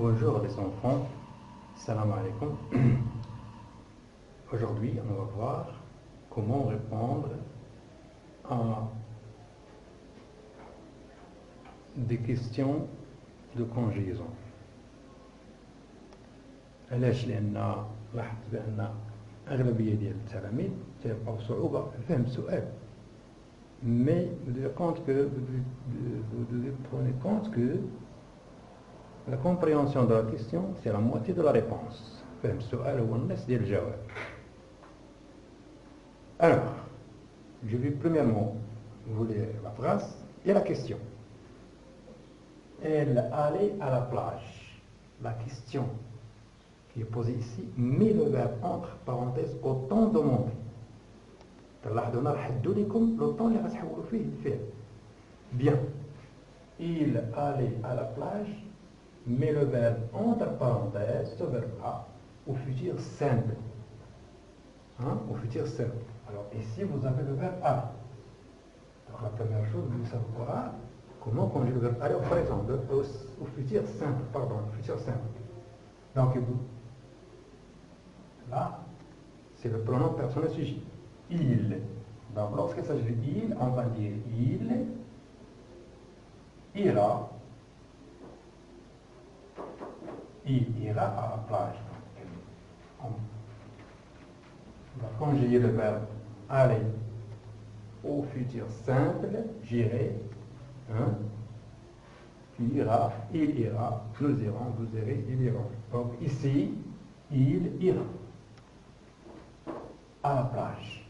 Bonjour les enfants, salam alaikum. Aujourd'hui, on va voir comment répondre à des questions de conjugaison. علاش لأن لاحظت بأن أغلبية ديال التلاميذ تلقاو صعوبة في فهم السؤال. Mais vous devez prendre compte que la compréhension de la question, c'est la moitié de la réponse. فهم السؤال هو النص ديال الجواب. Alors, je vais premièrement vous lire la phrase et la question. Elle allait à la plage. La question qui est posée ici met le verbe entre parenthèses au temps demandé. تلاحظوا انا نحدوا لكم لو طون اللي غتحولوا فيه الفعل. Bien. Il allait à la plage, met le verbe entre parenthèses, ce verbe-là, au futur simple. Au futur simple. Alors ici, vous avez le verbe aller. Donc la première chose, vous devez savoir comment conjuguer le verbe aller au présent, au futur simple, pardon, au futur simple. Donc là, c'est le pronom personnel sujet. Il. Donc lorsqu'il s'agit de il, on va dire il ira. Il ira à la plage. On va conjuguer le verbe aller au futur simple, j'irai. Tu iras, il ira, nous irons, vous irez, ils iront. Donc ici, il ira à la plage.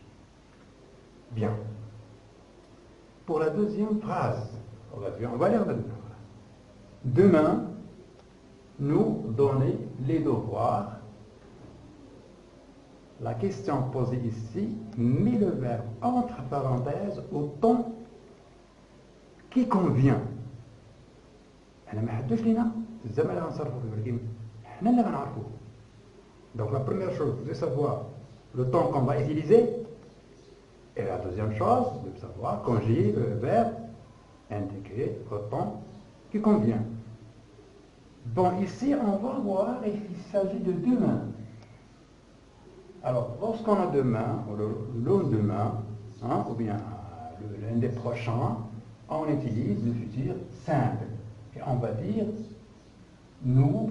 Bien. Pour la deuxième phrase, on va lire la deuxième phrase. Demain, nous donner les devoirs. La question posée ici met le verbe entre parenthèses au temps qui convient. أنا ما حدوش لينا الزملاء غنصرفوا فيه ولكن حنا اللي غنعرفوه. Donc la première chose, vous devez savoir le temps qu'on va utiliser. Et la deuxième chose, vous devez savoir conjuguer le verbe indiqué au temps qui convient. Bon, ici, on va voir qu'il s'agit de demain. Alors, lorsqu'on a demain, ou le lendemain, ou bien le lundi prochain, on utilise le futur simple. Et on va dire, nous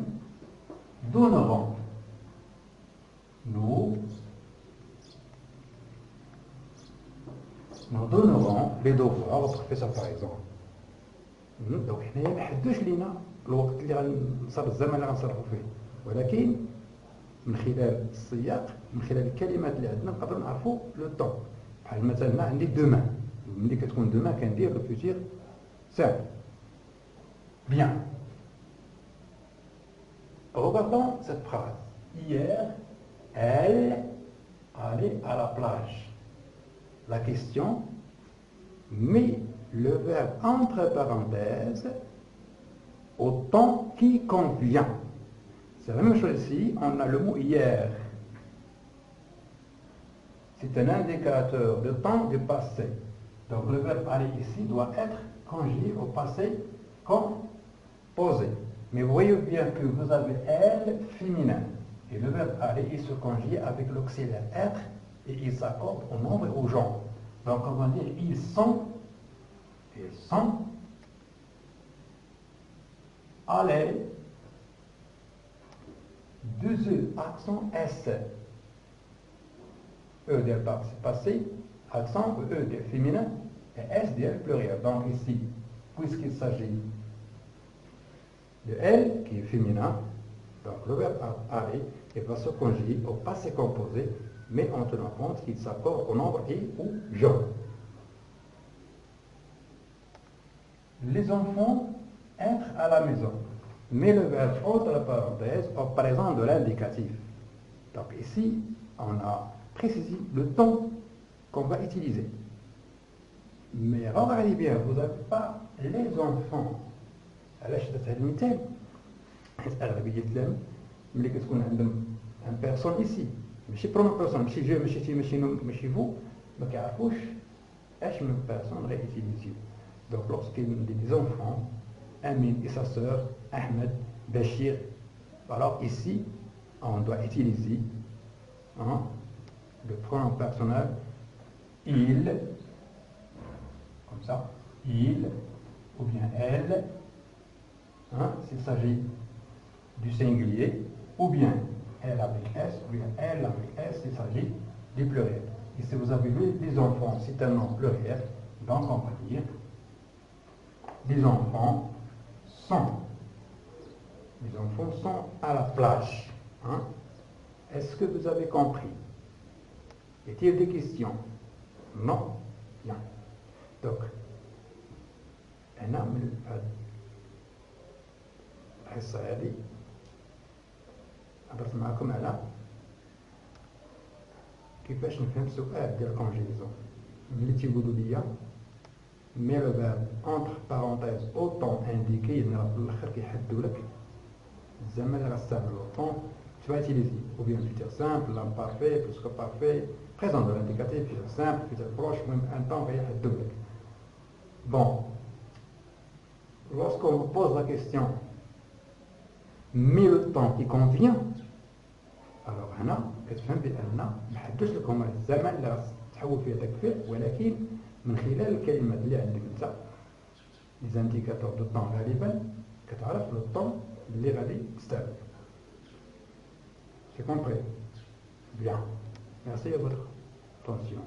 donnerons. Nous donnerons les devoirs au professeur par exemple. Donc حنايا ما حدوش لينا الوقت اللي غنصرف الزمن اللي غنصرفوا فيه، ولكن من خلال السياق، من خلال الكلمات اللي عندنا نقدروا نعرفوا لو طون. بحال مثلا عندي دومان، ملي كتكون دومان كندير لو فوتور سامبل. Bien. Regardons cette phrase. Hier, elle allait à la plage. La question met le verbe entre parenthèses au temps qui convient. C'est la même chose ici, on a le mot hier. C'est un indicateur de temps du passé. Donc le verbe aller ici doit être conjugué au passé composé. Mais vous voyez bien que vous avez elle féminin. Et le verbe aller il se conjugue avec l'auxiliaire être et il s'accorde au nombre et au genre. Donc on va dire ils sont allés, deux E, accent S. E del passé, accent E del féminin et S del pluriel. Donc ici, puisqu'il s'agit de elle qui est féminin, donc le verbe aller il va se conjuguer au passé composé, mais en tenant compte qu'il s'accorde au nombre et au genre. Les enfants entrent à la maison, mais le verbe entre la parenthèse au présent de l'indicatif. Donc ici, on a précisé le temps qu'on va utiliser. Mais regardez bien, vous n'avez pas les enfants. علاش درت هذا المثال؟ حيت اغلبيه التلاميذ ملي كتكون عندهم ان بيرسون ايسي ماشي برونون بيرسون ماشي جو ماشي تي ماشي فو ما كيعرفوش اش من بيرسون غيتيليزيو. دونك لوغسكيل دي زونفون امين et sa sœur Ahmed, Bachir Alors ici, on doit utiliser hein, le pronom personnel il, comme ça, il, ou bien elle, hein, s'il s'agit du singulier, ou bien elle avec S, ou bien elle avec S, s'il s'agit du pluriel. Ici, vous avez vu des enfants, c'est un nom pluriel, donc on va dire les enfants sont. Les enfants sont à la plage. Hein? Est-ce que vous avez compris? Y a-t-il des questions? Non? Bien. Donc, أنا من الحصة هذه هضرت معكم على كيفاش نفهم سؤال ديال كونجيزون ملي تيقولوا لي مي لو فيرب entre parenthèses au temps indiqué يعني راه في الاخر كيحدوا لك الزمن اللي غتستعمل لو طون tu vas utiliser ou bien futur simple, l'imparfait, plus que parfait, présent de l'indicatif, futur simple, futur proche, même un temps غيحدوا لك. Bon, lorsqu'on vous pose la question mais le temps qui convient, alors هنا كتفهم بان ما حدوش لك هما الزمن اللي غتحول فيه داك الفعل، ولكن من خلال الكلمات اللي عندك انت لي زانديكاتور دو طون غالبا كتعرف لو طون اللي غادي تستعمل. C'est compris? Bien. Merci à votre attention.